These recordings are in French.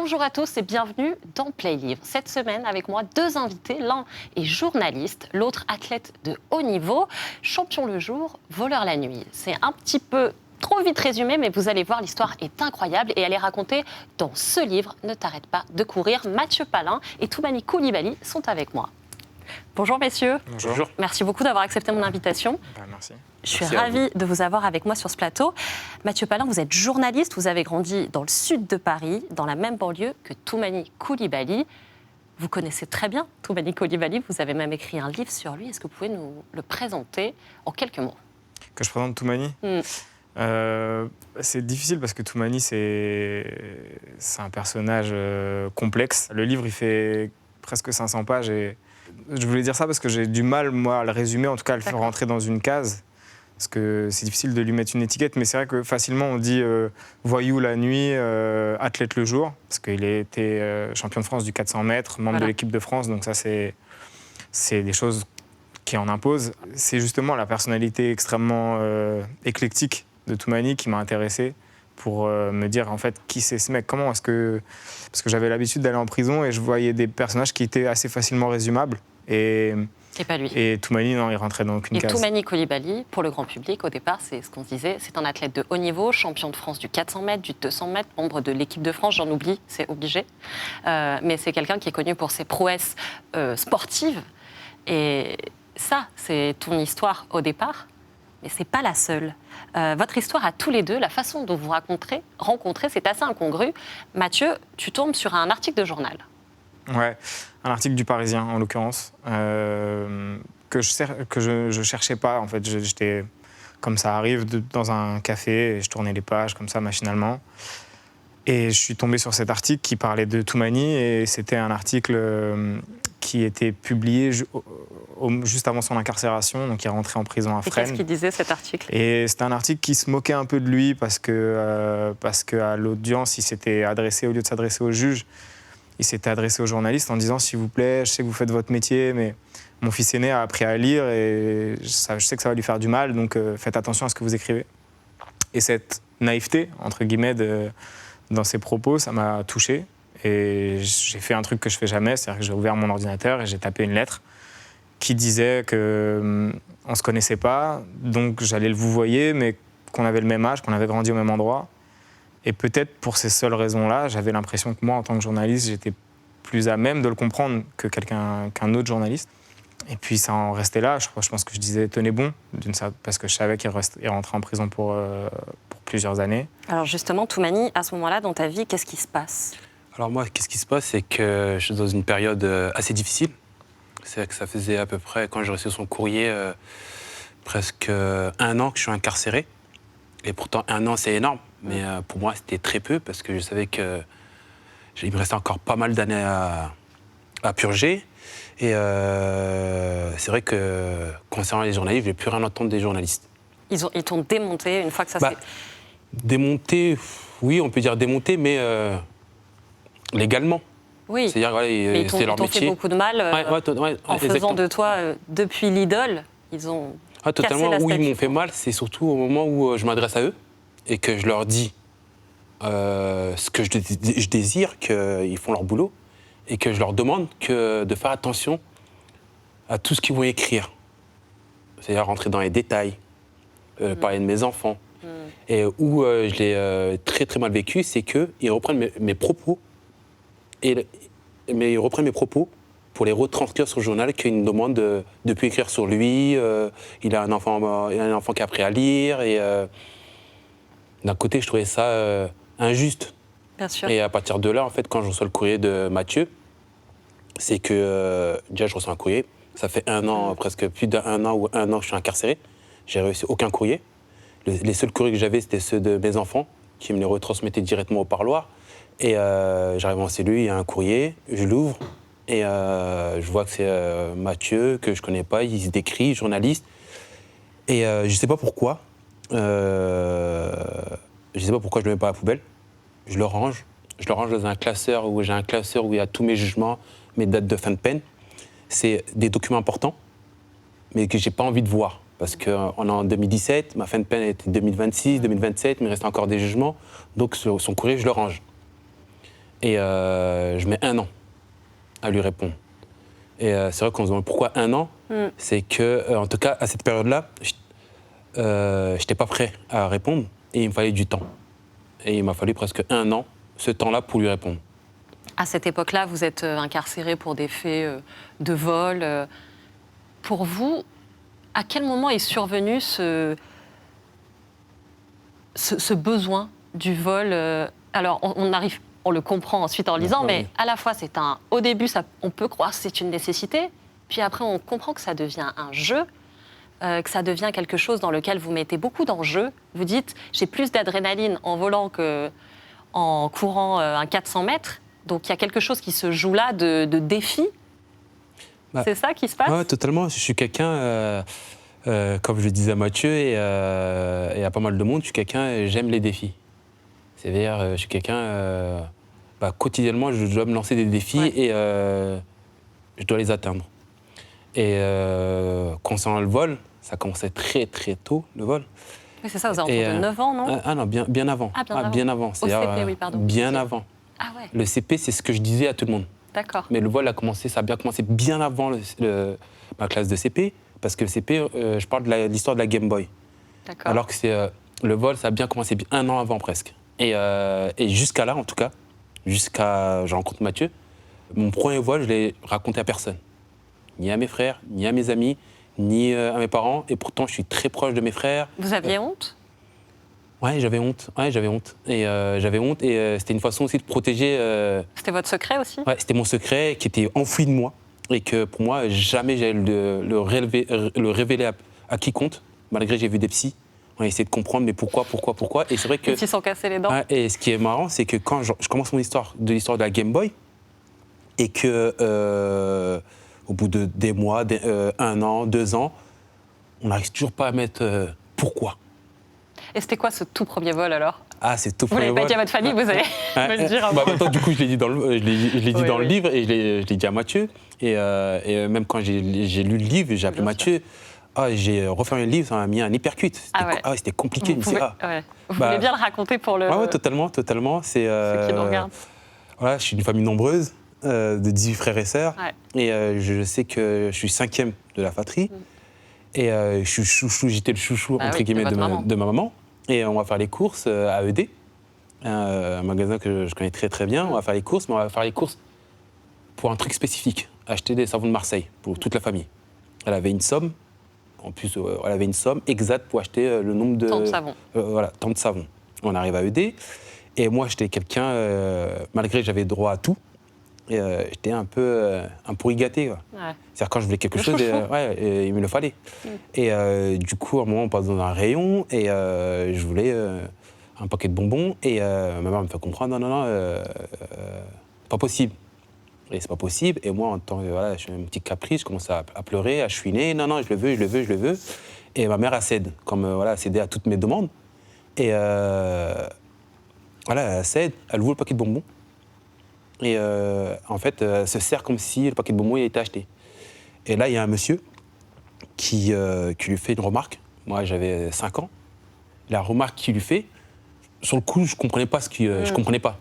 Bonjour à tous et bienvenue dans Play Livre. Cette semaine, avec moi, deux invités. L'un est journaliste, l'autre athlète de haut niveau, champion le jour, voleur la nuit. C'est un petit peu trop vite résumé, mais vous allez voir, l'histoire est incroyable et elle est racontée dans ce livre. Ne t'arrête pas de courir. Mathieu Palin et Toumani Coulibaly sont avec moi. Bonjour messieurs. Bonjour. Merci beaucoup d'avoir accepté mon invitation. Merci. Je suis ravie de vous avoir avec moi sur ce plateau. Mathieu Palin, vous êtes journaliste, vous avez grandi dans le sud de Paris, dans la même banlieue que Toumani Coulibaly. Vous connaissez très bien Toumani Coulibaly, vous avez même écrit un livre sur lui. Est-ce que vous pouvez nous le présenter en quelques mots ? Que je présente Toumani c'est difficile parce que Toumani, c'est un personnage complexe. Le livre, il fait presque 500 pages et je voulais dire ça parce que j'ai du mal, moi, à le résumer, en tout cas à le faire rentrer dans une case. Parce que c'est difficile de lui mettre une étiquette, mais c'est vrai que facilement on dit voyou la nuit, athlète le jour, parce qu'il a été champion de France du 400 mètres, membre de l'équipe de France, donc ça c'est des choses qui en imposent. C'est justement la personnalité extrêmement éclectique de Toumani qui m'a intéressé pour me dire en fait qui c'est ce mec, comment est-ce que... Parce que j'avais l'habitude d'aller en prison et je voyais des personnages qui étaient assez facilement résumables. Et pas lui. Et Toumani, non, il rentrait dans aucune case. Et Toumani Coulibaly, pour le grand public, au départ, c'est ce qu'on se disait, c'est un athlète de haut niveau, champion de France du 400 mètres, du 200 mètres, membre de l'équipe de France, j'en oublie, c'est obligé. Mais c'est quelqu'un qui est connu pour ses prouesses sportives. Et ça, c'est ton histoire au départ, mais c'est pas la seule. Votre histoire à tous les deux, la façon dont vous rencontrez, c'est assez incongru. Mathieu, tu tombes sur un article de journal. Ouais, un article du Parisien, en l'occurrence, que je cherchais pas. En fait, j'étais, comme ça arrive, dans un café, et je tournais les pages comme ça, machinalement. Et je suis tombé sur cet article qui parlait de Toumani, et c'était un article qui était publié juste avant son incarcération, donc il est rentré en prison à Fresnes. Et qu'est-ce qu'il disait, cet article ? Et c'était un article qui se moquait un peu de lui, parce que à l'audience, il s'était adressé, au lieu de s'adresser au juge, il s'était adressé aux journalistes en disant « S'il vous plaît, je sais que vous faites votre métier, mais mon fils aîné a appris à lire et je sais que ça va lui faire du mal, donc faites attention à ce que vous écrivez. » Et cette naïveté, entre guillemets, dans ses propos, ça m'a touché. Et j'ai fait un truc que je fais jamais, c'est-à-dire que j'ai ouvert mon ordinateur et j'ai tapé une lettre qui disait qu'on ne se connaissait pas, donc j'allais le vouvoyer, mais qu'on avait le même âge, qu'on avait grandi au même endroit. Et peut-être pour ces seules raisons-là, j'avais l'impression que moi, en tant que journaliste, j'étais plus à même de le comprendre que qu'un autre journaliste. Et puis ça en restait là. Je pense que je disais tenez bon, parce que je savais qu'il rentrait en prison pour plusieurs années. Alors justement, Toumani, à ce moment-là, dans ta vie, qu'est-ce qui se passe ? Alors moi, qu'est-ce qui se passe, c'est que je suis dans une période assez difficile. C'est que ça faisait à peu près, quand j'ai reçu son courrier, presque 1 an que je suis incarcéré. Et pourtant, 1 an, c'est énorme. Mais pour moi, c'était très peu parce que je savais qu'il me restait encore pas mal d'années à purger. Et c'est vrai que concernant les journalistes, je ne vais plus rien entendre des journalistes. Ils t'ont démonté une fois que ça s'est... Démonté, oui, on peut dire démonté, mais légalement. Oui, c'est-à-dire, voilà, mais ils t'ont fait beaucoup de mal en faisant de toi, depuis l'idole, ils ont cassé totalement, la statue. Où ils m'ont fait mal, c'est surtout au moment où je m'adresse à eux et que je leur dis ce que je désire, qu'ils font leur boulot, et que je leur demande de faire attention à tout ce qu'ils vont écrire. C'est-à-dire rentrer dans les détails, parler de mes enfants. Et où je l'ai très très mal vécu, c'est qu'ils reprennent mes propos, mais ils reprennent mes propos pour les retranscrire sur le journal, qu'ils me demandent de ne plus écrire sur lui. Il a un enfant qui a appris à lire. Et d'un côté, je trouvais ça injuste. Bien sûr. Et à partir de là, en fait, quand je reçois le courrier de Mathieu, c'est que déjà, je reçois un courrier. Ça fait 1 an, presque plus d'1 an ou 1 an que je suis incarcéré. J'ai reçu aucun courrier. Les seuls courriers que j'avais, c'était ceux de mes enfants, qui me les retransmettaient directement au parloir. Et j'arrive en cellule, il y a un courrier, je l'ouvre, et je vois que c'est Mathieu, que je ne connais pas, il se décrit, journaliste. Et je ne sais pas pourquoi. Je ne sais pas pourquoi je ne le mets pas à la poubelle. Je le range. Je le range dans un classeur où j'ai un classeur où il y a tous mes jugements, mes dates de fin de peine. C'est des documents importants, mais que je n'ai pas envie de voir. Parce qu'on est en 2017, ma fin de peine était 2026, 2027, mais il reste encore des jugements. Donc son courrier, je le range. Et je mets 1 an à lui répondre. Et c'est vrai qu'on se demande pourquoi 1 an. C'est que, en tout cas, à cette période-là, je n'étais pas prêt à répondre et il me fallait du temps. Et il m'a fallu presque 1 an, ce temps-là, pour lui répondre. À cette époque-là, vous êtes incarcéré pour des faits de vol. Pour vous, à quel moment est survenu ce besoin du vol Alors, on le comprend ensuite en lisant, mais à la fois, au début, on peut croire que c'est une nécessité, puis après, on comprend que ça devient un jeu, que ça devient quelque chose dans lequel vous mettez beaucoup d'enjeux. Vous dites, j'ai plus d'adrénaline en volant qu'en courant un 400 mètres. Donc, il y a quelque chose qui se joue là de défi. C'est ça qui se passe? Oui, totalement. Je suis quelqu'un, comme je le disais à Mathieu et à pas mal de monde, je suis quelqu'un, j'aime les défis. C'est-à-dire, je suis quelqu'un, quotidiennement, je dois me lancer des défis et je dois les atteindre. Et concernant le vol, ça commençait très très tôt, le vol. Oui, c'est ça, aux alentours de 9 ans, non? Ah non, bien avant. Bien avant. Au CP, oui, pardon. Bien avant. Ah ouais. Le CP, c'est ce que je disais à tout le monde. D'accord. Mais le vol ça a bien commencé bien avant ma classe de CP, parce que le CP, je parle de l'histoire de la Game Boy. D'accord. Alors que le vol, ça a bien commencé 1 an avant presque. Et jusqu'à là, en tout cas, jusqu'à je rencontre Mathieu, mon premier vol, je l'ai raconté à personne. Ni à mes frères, ni à mes amis, ni à mes parents. Et pourtant, je suis très proche de mes frères. Vous aviez honte? Ouais, j'avais honte. Et c'était une façon aussi de protéger. C'était votre secret aussi? Ouais, c'était mon secret qui était enfoui de moi. Et que pour moi, jamais j'allais le révéler à quiconque. Malgré que j'ai vu des psys. On a essayé de comprendre, mais pourquoi. Et c'est vrai que. Ils s'y sont cassés les dents. Ouais, et ce qui est marrant, c'est que quand je commence mon histoire de la Game Boy, et que au bout de des mois, 1 an, 2 ans, on n'arrive toujours pas à mettre pourquoi. Et c'était quoi ce tout premier vol alors? Ah, c'est tout Vous premier l'avez pas vol. dit à votre famille, vous allez me le dire avant. Attends, du coup, je l'ai dit dans le livre et je l'ai dit à Mathieu. Et même quand j'ai lu le livre, j'ai appelé Mathieu. J'ai refermé le livre, ça m'a mis un hypercute. C'était compliqué. Vous voulez bien le raconter pour le... Ouais, totalement. C'est ceux qui nous regardent. Voilà, je suis d'une famille nombreuse, de 18 frères et sœurs. Ouais. Et je sais que je suis 5e de la fratrie. Et j'étais le chouchou, entre guillemets, de ma maman. Et on va faire les courses à ED, un magasin que je connais très très bien. On va faire les courses, mais on va faire les courses pour un truc spécifique. Acheter des savons de Marseille pour toute la famille. Elle avait une somme. En plus, elle avait une somme exacte pour acheter le nombre de... Tant de savons. Tant de savons. On arrive à ED. Et moi, j'étais quelqu'un, malgré que j'avais droit à tout, j'étais un peu pourri gâté. Ouais. C'est-à-dire quand je voulais quelque chose, il me le fallait. Et du coup, à un moment, on passe dans un rayon et je voulais un paquet de bonbons. Et ma mère me fait comprendre, non, c'est pas possible. Et c'est pas possible. Et moi, en tant que je suis un petit caprice, je commence à pleurer, à chouiner. Non, je le veux. Et ma mère, elle cède, comme elle cédait à toutes mes demandes. Et elle cède, elle ouvre le paquet de bonbons. Et en fait, elle se sert comme si le paquet de bonbons il était acheté. Et là, il y a un monsieur qui lui fait une remarque. Moi, j'avais 5 ans. La remarque qu'il lui fait, sur le coup, je comprenais pas je comprenais pas.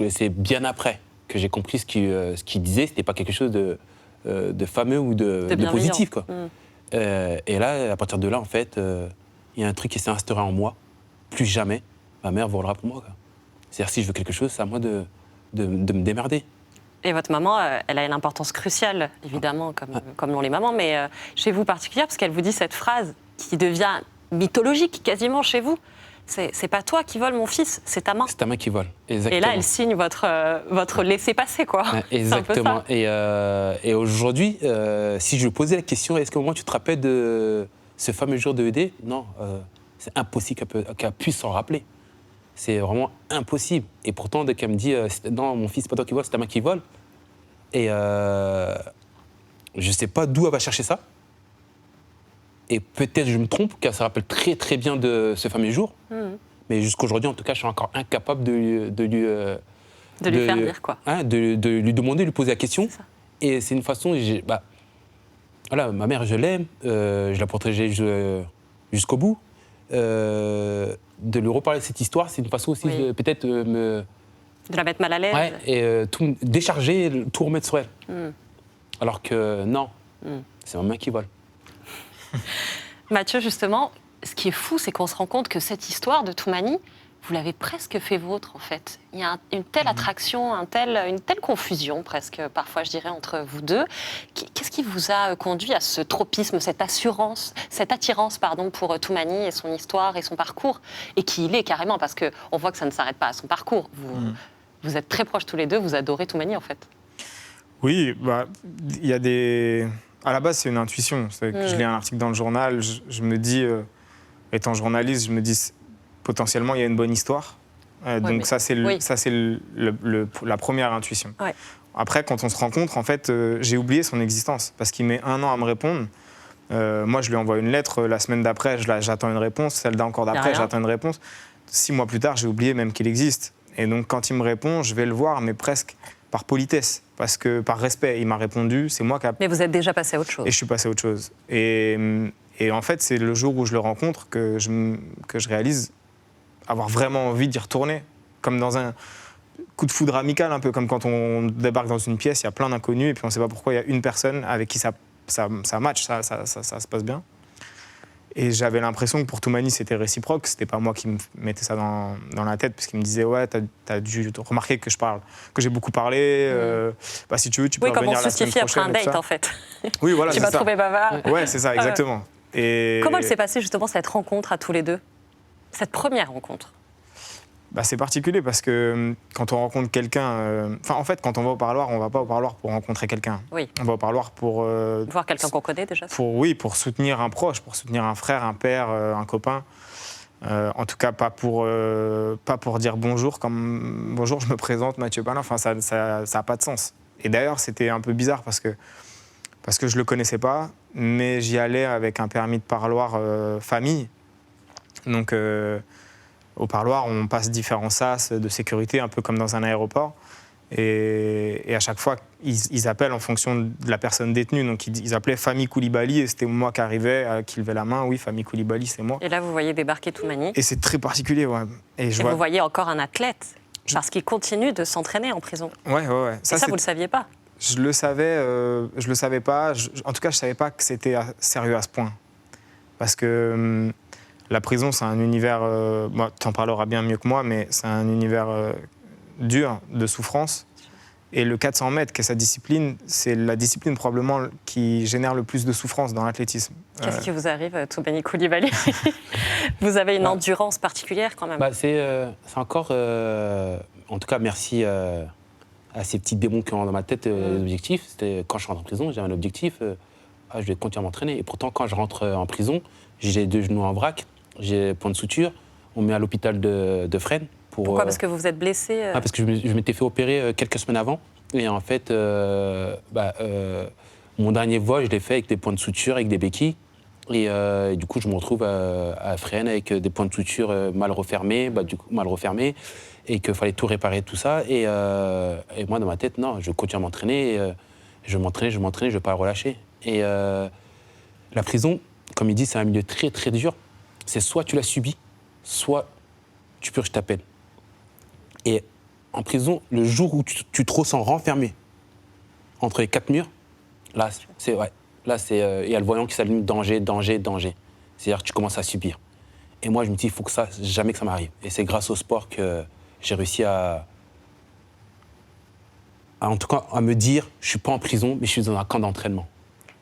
C'est bien après que j'ai compris ce qu'il disait. C'était pas quelque chose de fameux ou de positif, quoi. Et là, à partir de là, en fait, il y a un truc qui s'est instauré en moi. Plus jamais, ma mère volera pour moi, quoi. C'est-à-dire, si je veux quelque chose, c'est à moi de me démerder. Et votre maman, elle a une importance cruciale, évidemment, comme l'ont les mamans, mais chez vous particulière, parce qu'elle vous dit cette phrase qui devient mythologique quasiment chez vous. C'est pas toi qui vole mon fils, c'est ta main. C'est ta main qui vole, exactement. Et là, elle signe votre laissez-passer, quoi. Exactement. Et aujourd'hui, si je lui posais la question, est-ce qu'au moins tu te rappelles de ce fameux jour de ED? Non, c'est impossible qu'elle puisse s'en rappeler. C'est vraiment impossible. Et pourtant, dès qu'elle me dit non, mon fils, c'est pas toi qui vole, c'est ta main qui vole. Et je sais pas d'où elle va chercher ça. Et peut-être je me trompe, qu'elle se rappelle très très bien de ce fameux jour. Mais jusqu'aujourd'hui, en tout cas, je suis encore incapable de lui faire dire, quoi. De lui demander, de lui poser la question. Et c'est une façon, voilà, ma mère, je l'aime, je la protégeais jusqu'au bout. De lui reparler de cette histoire, c'est une façon aussi de peut-être me De la mettre mal à l'aise. Ouais, et tout décharger, tout remettre sur elle. Alors que non, c'est ma main qui vole. Mathieu, justement, ce qui est fou, c'est qu'on se rend compte que cette histoire de Toumani, vous l'avez presque fait vôtre, en fait. Il y a une telle attraction, une telle confusion, presque, parfois, je dirais, entre vous deux. Qu'est-ce qui vous a conduit à ce tropisme, cette attirance, pour Toumani et son histoire et son parcours, et qui il est carrément, parce qu'on voit que ça ne s'arrête pas à son parcours. Vous êtes très proches tous les deux, vous adorez Toumani, en fait. Oui, il y a des... À la base, c'est une intuition. C'est que je lis un article dans le journal, je me dis, étant journaliste, je me dis, potentiellement, il y a une bonne histoire. Donc ça, c'est la première intuition. Ouais. Après, quand on se rencontre, en fait, j'ai oublié son existence, parce qu'il met 1 an à me répondre. Moi, je lui envoie une lettre, la semaine d'après, j'attends une réponse, celle d'encore d'après, j'attends une réponse. 6 mois plus tard, j'ai oublié même qu'il existe. Et donc, quand il me répond, je vais le voir, mais presque par politesse, parce que par respect, il m'a répondu, c'est moi qui a... Mais vous êtes déjà passé à autre chose. Et je suis passé à autre chose. Et en fait, c'est le jour où je le rencontre que je réalise avoir vraiment envie d'y retourner, comme dans un coup de foudre amical, un peu comme quand on débarque dans une pièce, il y a plein d'inconnus, et puis on ne sait pas pourquoi il y a une personne avec qui ça match, ça se passe bien. Et j'avais l'impression que pour Toumani, c'était réciproque. C'était pas moi qui me mettais ça dans la tête, parce qu'il me disait, ouais, t'as dû remarquer que j'ai beaucoup parlé. Si tu veux, tu peux revenir la semaine prochaine. Oui, comment se justifier après un date, en fait. Oui, voilà, tu m'as trouvé bavard. Ouais, c'est ça, exactement. Et... Comment elle s'est passée, justement, cette rencontre à tous les deux? Cette première rencontre? C'est particulier parce que quand on rencontre quelqu'un... en fait, quand on va au parloir, on ne va pas au parloir pour rencontrer quelqu'un. Oui. On va au parloir pour... voir quelqu'un qu'on connaît déjà. Pour soutenir un proche, pour soutenir un frère, un père, un copain. En tout cas, pas pour dire bonjour, comme bonjour, je me présente, Mathieu Palin. Enfin, ça n'a pas de sens. Et d'ailleurs, c'était un peu bizarre parce que je ne le connaissais pas, mais j'y allais avec un permis de parloir famille. Donc... au parloir, on passe différents sas de sécurité, un peu comme dans un aéroport. Et à chaque fois, ils appellent en fonction de la personne détenue. Donc, ils appelaient famille Koulibaly, et c'était moi qui arrivais, qui levait la main. Oui, famille Koulibaly, c'est moi. Et là, vous voyez débarquer Toumani. Et c'est très particulier, ouais. Et vous voyez encore un athlète, parce qu'il continue de s'entraîner en prison. Ouais. Ça, vous ne le saviez pas? Je le savais pas. En tout cas, je ne savais pas que c'était sérieux à ce point. Parce que... la prison, c'est un univers, tu en parleras bien mieux que moi, mais c'est un univers dur, de souffrance. Et le 400 mètres, qui est sa discipline, c'est la discipline probablement qui génère le plus de souffrance dans l'athlétisme. Qu'est-ce qui vous arrive, Toumani Koulibaly? Vous avez une endurance particulière quand même. C'est encore... en tout cas, merci à ces petits démons qui ont dans ma tête l'objectif. C'était quand je rentre en prison, j'avais un objectif, je vais continuer à m'entraîner. Et pourtant, quand je rentre en prison, j'ai 2 genoux en vrac, j'ai point de suture, on me met à l'hôpital de Fresnes. Pourquoi? Parce que vous vous êtes blessé Parce que je m'étais fait opérer quelques semaines avant. Et en fait, mon dernier vol, je l'ai fait avec des points de suture, avec des béquilles. Et du coup, je me retrouve à Fresnes avec des points de suture mal refermés, et qu'il fallait tout réparer, tout ça. Et moi, dans ma tête, non, je continue à m'entraîner. Je m'entraîne, je ne vais pas le relâcher. Et la prison, comme il dit, c'est un milieu très, très dur. C'est soit tu l'as subi, soit tu purges ta peine. Et en prison, le jour où tu te ressens renfermé entre les 4 murs, là, il y a le voyant qui s'allume, danger, danger, danger. C'est-à-dire que tu commences à subir. Et moi, je me dis, il faut que jamais que ça m'arrive. Et c'est grâce au sport que j'ai réussi en tout cas, à me dire, je ne suis pas en prison, mais je suis dans un camp d'entraînement.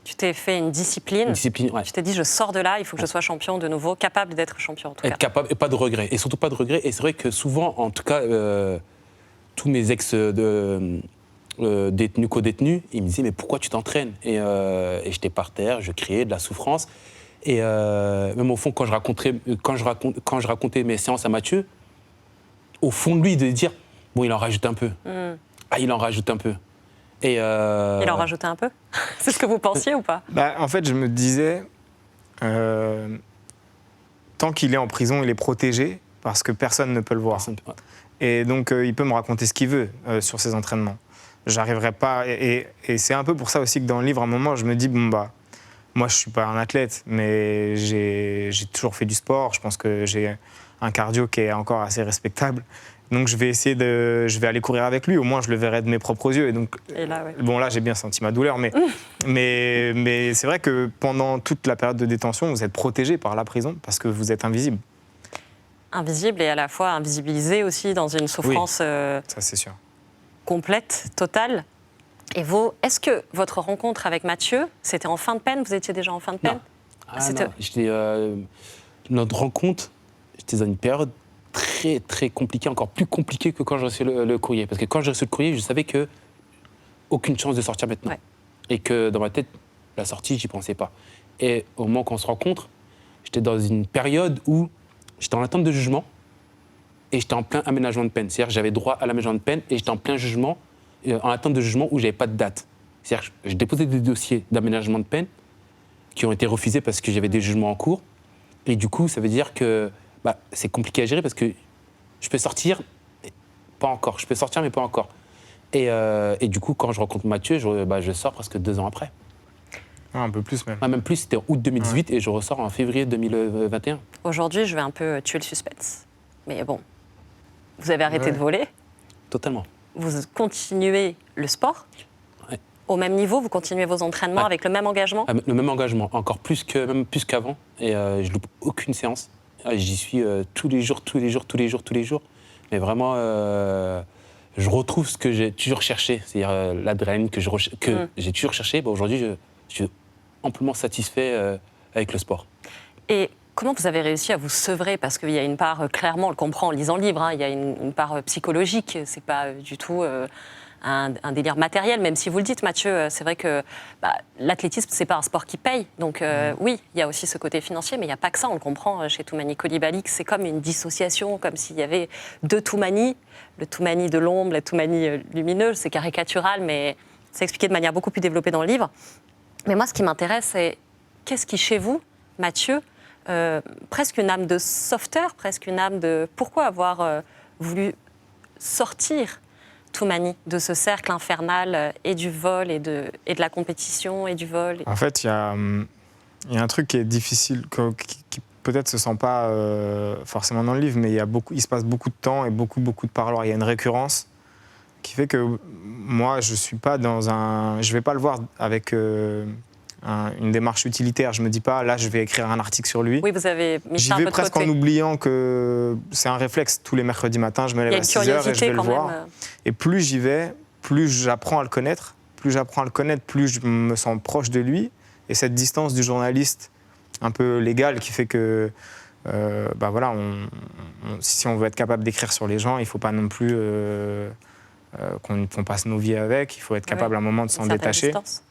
Tu t'es fait une discipline. Ouais. Tu t'es dit, je sors de là, il faut que je sois champion de nouveau, capable d'être champion en tout cas. Être capable et pas de regrets. Et surtout pas de regrets. Et c'est vrai que souvent, en tout cas, tous mes ex-détenus, co-détenus, ils me disaient, mais pourquoi tu t'entraînes? Et j'étais par terre, je criais de la souffrance. Et même au fond, quand je racontais mes séances à Mathieu, au fond de lui, de dire, bon, il en rajoute un peu. Il en rajoute un peu. Il en rajoutait un peu? C'est ce que vous pensiez ou pas? En fait, je me disais, tant qu'il est en prison, il est protégé parce que personne ne peut le voir. Et donc, il peut me raconter ce qu'il veut sur ses entraînements. J'arriverai pas... Et c'est un peu pour ça aussi que dans le livre, à un moment, je me dis, moi, je ne suis pas un athlète, mais j'ai toujours fait du sport. Je pense que j'ai un cardio qui est encore assez respectable. Donc je vais aller courir avec lui, au moins je le verrai de mes propres yeux. Et donc, là, ouais. bon là j'ai bien senti ma douleur, mais c'est vrai que pendant toute la période de détention, vous êtes protégé par la prison parce que vous êtes invisible. Invisible et à la fois invisibilisé aussi dans une souffrance Ça c'est sûr. complète, totale. Et vous, est-ce que votre rencontre avec Mathieu, c'était en fin de peine? Vous étiez déjà en fin de peine? Non. Notre rencontre, j'étais dans une période très, très compliquée, encore plus compliquée que quand j'ai reçu le courrier. Parce que quand j'ai reçu le courrier, je savais que aucune chance de sortir maintenant. Ouais. Et que dans ma tête, la sortie, j'y pensais pas. Et au moment qu'on se rencontre, j'étais dans une période où j'étais en attente de jugement et j'étais en plein aménagement de peine. C'est-à-dire que j'avais droit à l'aménagement de peine et j'étais en plein jugement, en attente de jugement où j'avais pas de date. C'est-à-dire que je déposais des dossiers d'aménagement de peine qui ont été refusés parce que j'avais des jugements en cours. Et du coup, ça veut dire que c'est compliqué à gérer parce que je peux sortir, mais pas encore. Je peux sortir, mais pas encore. Et du coup, quand je rencontre Mathieu, je sors presque 2 ans après. Un peu plus même. Même plus, c'était en août 2018 et je ressors en février 2021. Aujourd'hui, je vais un peu tuer le suspense. Mais bon, vous avez arrêté de voler, Totalement. vous continuez le sport. Ouais. Au même niveau, vous continuez vos entraînements avec le même engagement. Le même engagement, encore plus qu'avant. Et je loupe aucune séance. J'y suis tous les jours. Mais vraiment, je retrouve ce que j'ai toujours cherché, c'est-à-dire l'adrénaline que j'ai toujours cherché. Aujourd'hui, je suis amplement satisfait avec le sport. Et comment vous avez réussi à vous sevrer? Parce qu'il y a une part, clairement, on le comprend en lisant le livre, il y a une part psychologique, c'est pas du tout un délire matériel, même si vous le dites, Mathieu, c'est vrai que l'athlétisme, c'est pas un sport qui paye. Donc oui, il y a aussi ce côté financier, mais il n'y a pas que ça, on le comprend chez Toumani Coulibaly, que c'est comme une dissociation, comme s'il y avait 2 Toumani, le Toumani de l'ombre, le Toumani lumineux, c'est caricatural, mais c'est expliqué de manière beaucoup plus développée dans le livre. Mais moi, ce qui m'intéresse, c'est qu'est-ce qui, chez vous, Mathieu, presque une âme de sauveteur, presque une âme de... Pourquoi avoir voulu sortir Toumani de ce cercle infernal et du vol et de la compétition et du vol? En fait, il y a un truc qui est difficile, qui peut-être se sent pas forcément dans le livre, mais il se passe beaucoup de temps et beaucoup de parloirs. Il y a une récurrence qui fait que moi, je vais pas le voir avec une démarche utilitaire. Je me dis pas, là, je vais écrire un article sur lui. Oui, vous avez mis J'y ça un vais peu de presque côté. en oubliant que c'est un réflexe. Tous les mercredis matins, je me lève à 6 heures et je vais le voir. Et plus j'y vais, plus j'apprends à le connaître. Plus je me sens proche de lui. Et cette distance du journaliste un peu légale qui fait que voilà, si on veut être capable d'écrire sur les gens, il ne faut pas non plus qu'on passe nos vies avec. Il faut être capable à un moment de s'en détacher. Distance.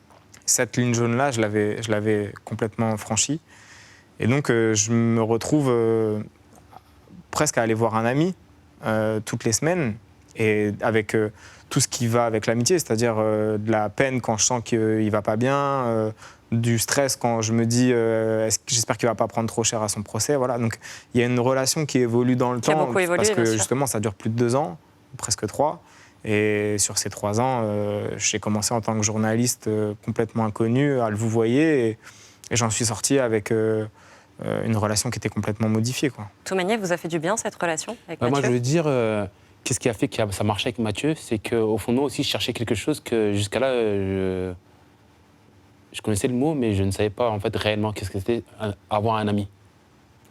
Cette ligne jaune-là, je l'avais complètement franchie. Et donc, je me retrouve presque à aller voir un ami toutes les semaines, et avec tout ce qui va avec l'amitié, c'est-à-dire de la peine quand je sens qu'il ne va pas bien, du stress quand je me dis j'espère qu'il ne va pas prendre trop cher à son procès. Voilà. Donc, il y a une relation qui évolue dans le temps, beaucoup évolué, parce que bien sûr. justement, ça dure plus de 2 ans, presque 3. Et sur ces 3 ans, j'ai commencé en tant que journaliste complètement inconnu à le vouvoyer, et j'en suis sorti avec une relation qui était complètement modifiée, quoi. Toumani vous a fait du bien, cette relation avec Mathieu? Moi, je veux dire, qu'est-ce qui a fait que ça marchait avec Mathieu? C'est qu'au fond de moi aussi, je cherchais quelque chose que jusqu'à là, je connaissais le mot, mais je ne savais pas en fait réellement qu'est-ce que c'était avoir un ami.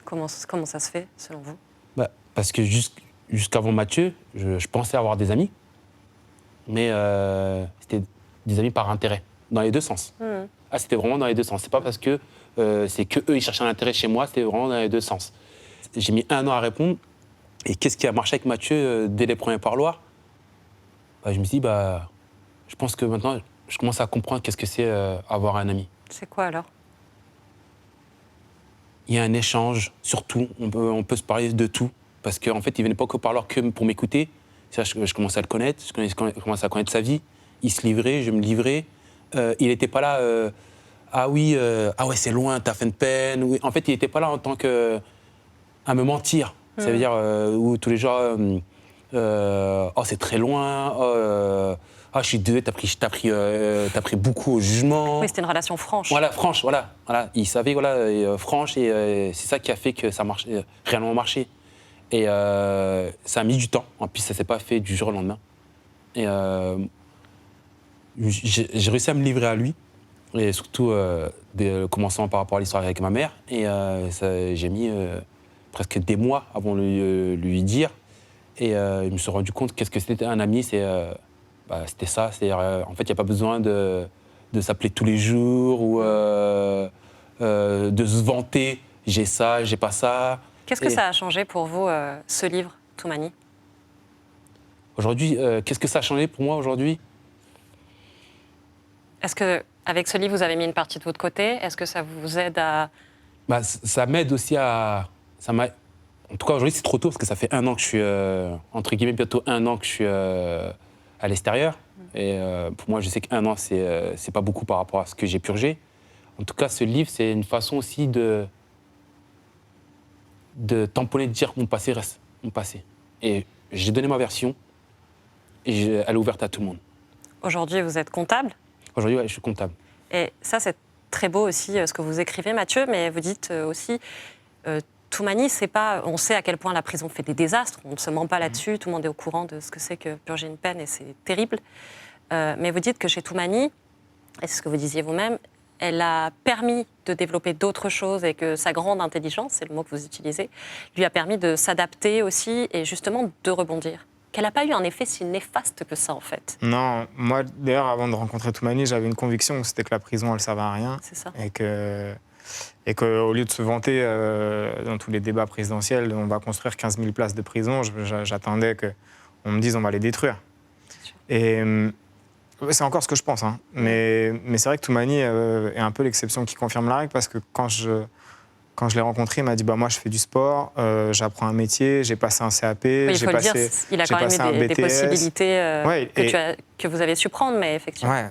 Comment ça se fait, selon vous? Parce que jusqu'avant Mathieu, je pensais avoir des amis, mais c'était des amis par intérêt, dans les 2 sens. C'était vraiment dans les 2 sens. C'est pas parce que c'est que eux ils cherchaient un intérêt chez moi, c'était vraiment dans les 2 sens. J'ai mis 1 an à répondre. Et qu'est-ce qui a marché avec Mathieu dès les premiers parloirs? Je me suis dit, je pense que maintenant, je commence à comprendre qu'est-ce que c'est avoir un ami. C'est quoi alors? Il y a un échange, surtout, on peut se parler de tout. Parce qu'en fait, il ne venait pas qu'au parloir que pour m'écouter. Je commençais à le connaître, je commençais à connaître sa vie. Il se livrait, je me livrais. Il n'était pas là, ah ouais, c'est loin, t'as fait une peine. Oui. En fait, il n'était pas là en tant que à me mentir. Ça veut dire où tous les jours, oh c'est très loin, je suis désolé, t'as pris beaucoup au jugement. Oui, c'était une relation franche. Voilà, franche, voilà. Il savait, franche, et c'est ça qui a fait que ça marche, réellement marché. Et ça a mis du temps. En plus, ça ne s'est pas fait du jour au lendemain. Et j'ai réussi à me livrer à lui. Et surtout, commençant par rapport à l'histoire avec ma mère. Et j'ai mis presque des mois avant de lui dire. Et je me suis rendu compte qu'est-ce que c'était un ami. C'était ça. En fait, il n'y a pas besoin de s'appeler tous les jours ou de se vanter. J'ai ça, j'ai pas ça. Qu'est-ce que ça a changé pour vous, ce livre, Toumani? Aujourd'hui, qu'est-ce que ça a changé pour moi aujourd'hui? Est-ce qu'avec ce livre, vous avez mis une partie de votre côté? Est-ce que ça vous aide à... Ça m'aide aussi à... En tout cas, aujourd'hui, c'est trop tôt parce que ça fait 1 an que je suis, entre guillemets, bientôt 1 an que je suis à l'extérieur. Et pour moi, je sais qu'1 an, c'est pas beaucoup par rapport à ce que j'ai purgé. En tout cas, ce livre, c'est une façon aussi de tamponner, de dire mon passé reste mon passé. Et j'ai donné ma version et elle est ouverte à tout le monde. Aujourd'hui, vous êtes comptable? Aujourd'hui, ouais, je suis comptable. Et ça, c'est très beau aussi ce que vous écrivez, Mathieu, mais vous dites aussi, Toumani, c'est pas... On sait à quel point la prison fait des désastres, on ne se ment pas là-dessus, tout le monde est au courant de ce que c'est que purger une peine et c'est terrible. Mais vous dites que chez Toumani, et c'est ce que vous disiez vous-même, elle a permis de développer d'autres choses et que sa grande intelligence, c'est le mot que vous utilisez, lui a permis de s'adapter aussi et justement de rebondir. Qu'elle n'a pas eu un effet si néfaste que ça, en fait. Non, moi, d'ailleurs, avant de rencontrer Toumani, j'avais une conviction, c'était que la prison, elle ne servait à rien. C'est ça. Et qu'au lieu de se vanter dans tous les débats présidentiels, on va construire 15 000 places de prison, j'attendais qu'on me dise on va les détruire. Et c'est encore ce que je pense, hein. Mais c'est vrai que Toumani est un peu l'exception qui confirme la règle, parce que quand je l'ai rencontré, il m'a dit moi je fais du sport, j'apprends un métier, j'ai passé un CAP, oui, j'ai passé, il a quand même eu des possibilités ouais, que vous avez su prendre, mais effectivement. Ouais.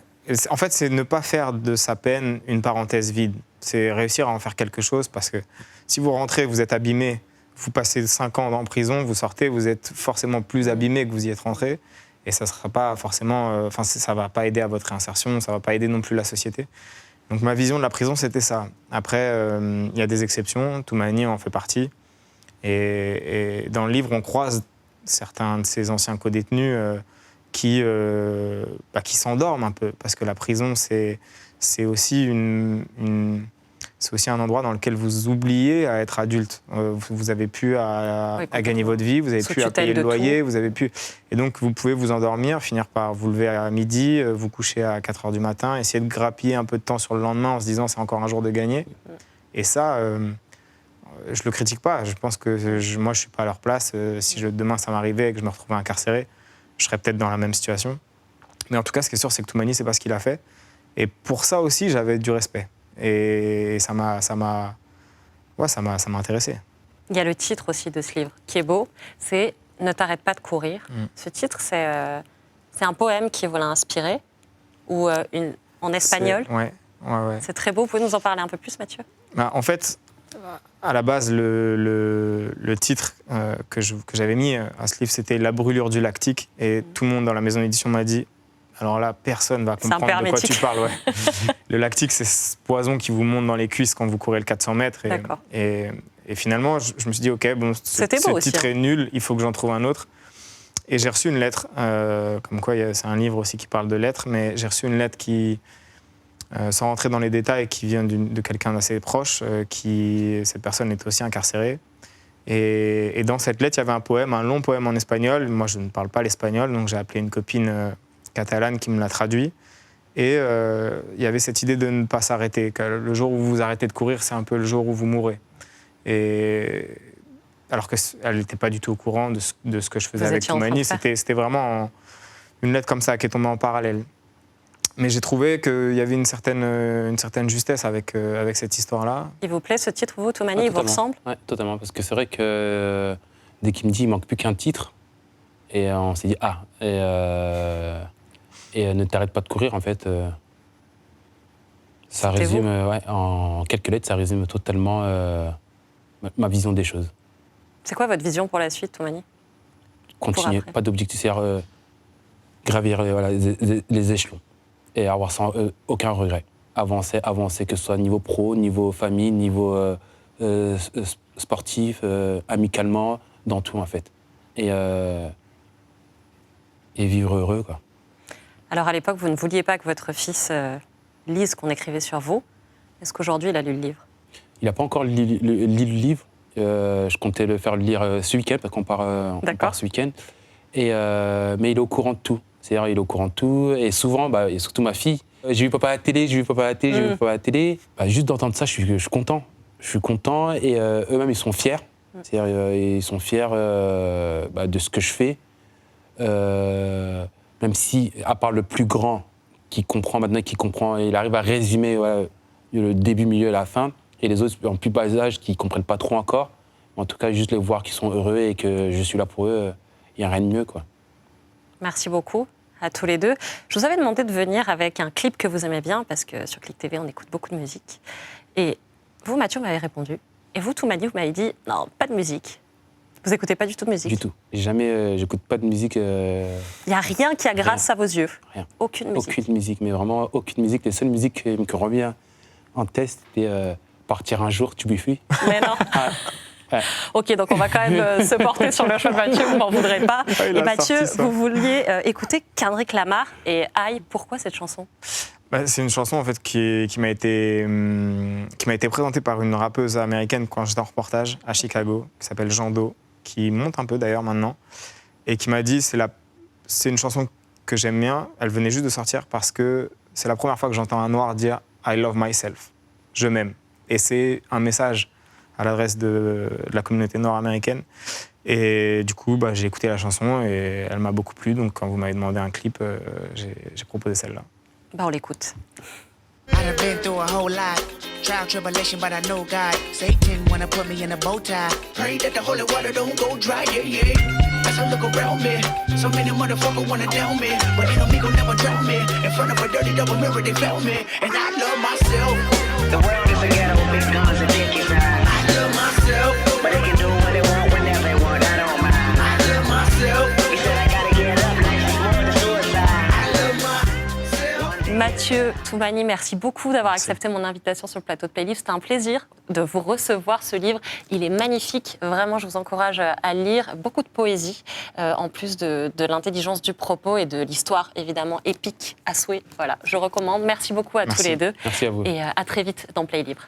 En fait, c'est ne pas faire de sa peine une parenthèse vide. C'est réussir à en faire quelque chose, parce que si vous rentrez, vous êtes abîmé, vous passez 5 ans en prison, vous sortez, vous êtes forcément plus abîmé que vous y êtes rentré. Et ça sera pas forcément, ça va pas aider à votre réinsertion, ça va pas aider non plus la société. Donc ma vision de la prison, c'était ça. Après, il y a des exceptions, Toumani en fait partie. Et dans le livre, on croise certains de ces anciens co-détenus qui s'endorment un peu, parce que la prison, c'est aussi c'est aussi un endroit dans lequel vous oubliez à être adulte. Vous avez pu à gagner votre vie, vous avez pu à payer le loyer, vous avez pu... Et donc, vous pouvez vous endormir, finir par vous lever à midi, vous coucher à 4 h du matin, essayer de grappiller un peu de temps sur le lendemain en se disant c'est encore un jour de gagner. Et ça, je le critique pas. Je pense que moi, je suis pas à leur place. Si demain, ça m'arrivait et que je me retrouvais incarcéré, je serais peut-être dans la même situation. Mais en tout cas, ce qui est sûr, c'est que Toumani, c'est pas ce qu'il a fait. Et pour ça aussi, j'avais du respect. Et ça m'a intéressé. Il y a le titre aussi de ce livre qui est beau, c'est « Ne t'arrête pas de courir ». Ce titre, c'est un poème qui vous l'a inspiré, ou en espagnol. Ouais. C'est très beau. Vous pouvez nous en parler un peu plus, Mathieu? En fait, à la base, le titre que j'avais mis à ce livre, c'était « La brûlure du lactique ». Et tout le monde dans la maison d'édition m'a dit « Alors là, personne ne va comprendre de quoi tu parles. » Ouais. Le lactique, c'est ce poison qui vous monte dans les cuisses quand vous courez le 400 mètres. Et finalement, je me suis dit « Ok, bon, ce titre est nul, il faut que j'en trouve un autre. » Et j'ai reçu une lettre, comme quoi c'est un livre aussi qui parle de lettres, mais j'ai reçu une lettre qui... sans rentrer dans les détails, qui vient de quelqu'un d'assez proche, cette personne est aussi incarcérée. Et dans cette lettre, il y avait un poème, un long poème en espagnol. Moi, je ne parle pas l'espagnol, donc j'ai appelé une copine catalane qui me l'a traduit. Et il y avait cette idée de ne pas s'arrêter, que le jour où vous arrêtez de courir, c'est un peu le jour où vous mourrez. Alors qu'elle n'était pas du tout au courant de ce que je faisais avec Toumani. C'était vraiment une lettre comme ça qui est tombée en parallèle. Mais j'ai trouvé qu'il y avait une certaine justesse avec cette histoire-là. Il vous plaît ce titre, vous, Toumani? Il vous ressemble? Oui, totalement. Parce que c'est vrai que dès qu'il me dit qu'il ne manque plus qu'un titre, et on s'est dit et ne t'arrête pas de courir, en fait, ça résume, en quelques lettres, ça résume totalement ma vision des choses. C'est quoi votre vision pour la suite, Toumani? Continuer, pas d'objectif, c'est-à-dire gravir les échelons. Et avoir aucun regret. Avancer, que ce soit niveau pro, niveau famille, niveau sportif, amicalement, dans tout, en fait. Et vivre heureux, quoi. Alors, à l'époque, vous ne vouliez pas que votre fils lise ce qu'on écrivait sur vous. Est-ce qu'aujourd'hui, il a lu le livre? Il n'a pas encore lu le livre. Je comptais le faire lire ce week-end, parce qu'on part ce week-end. Mais il est au courant de tout. C'est-à-dire, il est au courant de tout. Et souvent, et surtout ma fille, j'ai vu papa à la télé, j'ai vu papa à la télé, j'ai vu papa à la télé. Juste d'entendre ça, je suis content. Je suis content et eux-mêmes, ils sont fiers. C'est-à-dire, ils sont fiers de ce que je fais. Même si, à part le plus grand, qui comprend maintenant, il arrive à résumer le début, milieu et la fin. Et les autres, en plus bas âge, qui ne comprennent pas trop encore. En tout cas, juste les voir qu'ils sont heureux et que je suis là pour eux, il n'y a rien de mieux, quoi. Merci beaucoup à tous les deux. Je vous avais demandé de venir avec un clip que vous aimez bien, parce que sur Click TV, on écoute beaucoup de musique. Et vous, Mathieu, m'avez répondu. Et vous, Toumani, vous m'avez dit, non, pas de musique. Vous n'écoutez pas du tout de musique? Du tout. Jamais, j'écoute pas de musique. Il n'y a rien qui agresse à vos yeux? Rien. Aucune musique? Aucune musique, mais vraiment aucune musique. Les seules musiques qui reviennent en test, c'était Partir un jour, tu biffuis. Mais non. Ouais. Ok, donc on va quand même se porter sur le choix de Mathieu, vous m'en voudrez pas. Et Mathieu, vous vouliez écouter Kendrick Lamar et Aïe, pourquoi cette chanson? C'est une chanson en fait qui m'a été présentée par une rappeuse américaine quand j'étais en reportage à Chicago, qui s'appelle Jando, qui monte un peu d'ailleurs maintenant, et qui m'a dit c'est une chanson que j'aime bien. Elle venait juste de sortir parce que c'est la première fois que j'entends un noir dire I love myself, je m'aime. Et c'est un message à l'adresse de la communauté nord-américaine. Et du coup, j'ai écouté la chanson et elle m'a beaucoup plu. Donc quand vous m'avez demandé un clip, j'ai proposé celle-là. On l'écoute. I've been through a whole lot, trial, tribulation, but I know God. Satan wanna put me in a bow tie. Pray that the holy water don't go dry, yeah, yeah. As I look around me, so many motherfuckers wanna down me, but they know me gon' never drown me. In front of a dirty double mirror, they found me, and I love myself. The world is a ghetto, big guns and dick inside. I love myself, But they can do what they want whenever they want, I don't mind. I love myself, He said I gotta get up, life is more than suicide. I love myself. Mathieu, Toumani, merci beaucoup d'avoir accepté mon invitation sur le plateau de Playlivre. C'était un plaisir de vous recevoir. Ce livre, il est magnifique. Vraiment, je vous encourage à lire. Beaucoup de poésie, en plus de l'intelligence du propos et de l'histoire, évidemment, épique à souhait. Voilà, je recommande. Merci beaucoup à tous les deux. Merci à vous. Et à très vite dans Playlivre.